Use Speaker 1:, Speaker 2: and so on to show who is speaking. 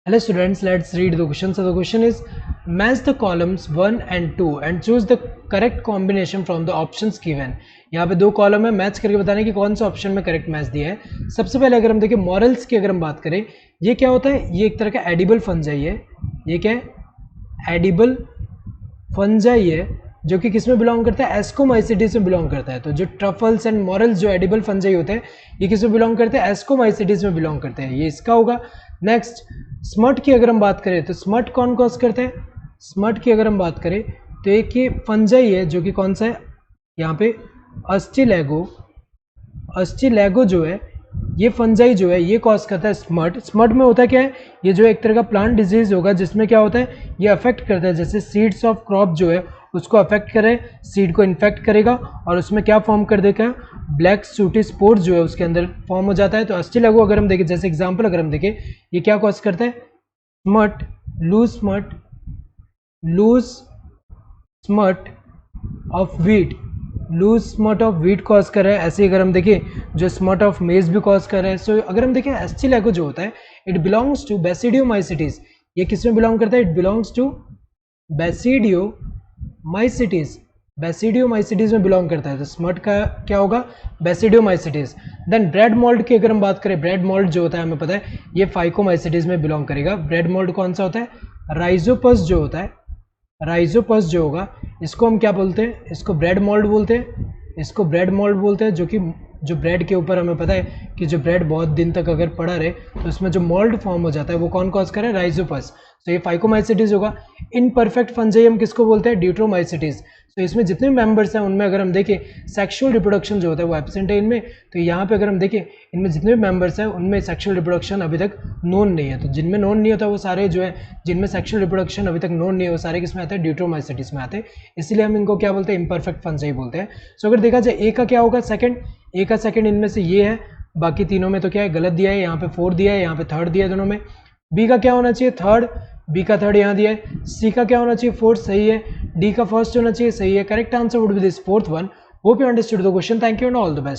Speaker 1: Hello students, let's read the question. So the question is, match the columns 1 and 2 and choose the correct combination from the options given. यहाँ पे दो column है, match करके बताने कि कौन सा ऑप्शन में करेक्ट मैच दिया है. सबसे पहले अगर हम देखें मॉरल्स की, अगर हम बात करें, ये क्या होता है, ये एक तरह का एडिबल फंजाई है. ये क्या है, एडिबल फंजाई है, जो कि किस में बिलोंग करता है, एस्कोमाइसिटीज में बिलोंग करता है. तो जो ट्रफल्स एंड मॉरल्स जो एडिबल फंजाई होते हैं, ये किस में बिलोंग करते हैं, एस्कोमाइसिटीज में बिलोंग करते हैं. ये इसका होगा. नेक्स्ट स्मट की अगर हम बात करें तो स्मट कौन कॉज करता है, स्मट की अगर हम बात करें तो एक ये फंजाई है जो कि कौन सा है, यहाँ पे अस्टिलैगो. अस्टिलैगो जो है ये फंजाई जो है ये कॉज करता है स्मट. स्मट में होता है क्या है, ये जो एक तरह का प्लांट डिजीज होगा जिसमें क्या होता है, ये अफेक्ट करता है, जैसे सीड्स ऑफ क्रॉप जो है उसको अफेक्ट करे, सीड को इन्फेक्ट करेगा और उसमें क्या फॉर्म कर देगा, ब्लैक सूटी स्पोर्स जो है उसके अंदर फॉर्म हो जाता है. तो अस्टिलैगो अगर हम देखें, जैसे एग्जांपल अगर हम देखें, ये क्या कॉज करता है, smut, loose smut of wheat, loose smut of wheat cause कर रहा है. ऐसे अगर हम देखें जो स्मट ऑफ मेज भी कॉज कर रहा है. सो अगर हम देखें अस्टिलैगो जो होता है, इट बिलोंग्स टू बेसिडियोमाइसिटीज. ये किस में बिलोंग करता है, it belongs to basidiomycetes. Basidiomycetes में बिलोंग करता है. तो स्मट का क्या होगा, बेसिडियोमाइसिटीज. देन ब्रेड मोल्ड की अगर हम बात करें, ब्रेड मोल्ड जो होता है हमें पता है ये फाइकोमाइसिटीज में बिलोंग करेगा. ब्रेड मोल्ड कौन सा होता है, राइजोपस जो होता है, राइजोपस जो होगा इसको हम क्या बोलते हैं, इसको ब्रेड मोल्ड बोलते हैं. इसको ब्रेड मोल्ड बोलते हैं, जो कि जो ब्रेड के ऊपर हमें पता है कि जो ब्रेड बहुत दिन तक अगर पड़ा रहे तो उसमें जो मोल्ड फॉर्म हो जाता है वो कौन कॉज करे, राइजोपस. तो ये फाइकोमाइसिटीज होगा. इनपरफेक्ट फंजाई हम किसको बोलते हैं, ड्यूट्रोमाइसिटीज. तो इसमें जितने मेंबर्स हैं उनमें अगर हम देखें सेक्सुअल रिप्रोडक्शन जो होता है वो एब्सेंट है इनमें. तो यहाँ पे अगर हम देखें इनमें जितने भी मेंबर्स हैं उनमें सेक्सुअल रिप्रोडक्शन अभी तक नोन नहीं है. तो जिनमें नोन नहीं होता वो सारे जो है, जिनमें सेक्सुअल रिप्रोडक्शन अभी तक नोन नहीं है वो सारे किस में आते हैं, ड्यूट्रोमाइसिटीज में आते हैं. इसलिए हम इनको क्या बोलते हैं, इम्परफेक्ट फंजाई बोलते हैं. सो अगर देखा जाए ए का क्या होगा, सेकंड, ए का सेकंड इनमें से ये है, बाकी तीनों में तो क्या है, गलत दिया है. यहाँ पे 4 दिया है, यहाँ पे 3rd दिया है दोनों में. बी का क्या होना चाहिए, 3rd, बी का 3rd यहाँ दिया है. सी का क्या होना चाहिए, 4th, सही है. डी का 1st होना चाहिए, सही है. Correct answer would be this 4th one. Hope you understood the question. Thank you and all the best.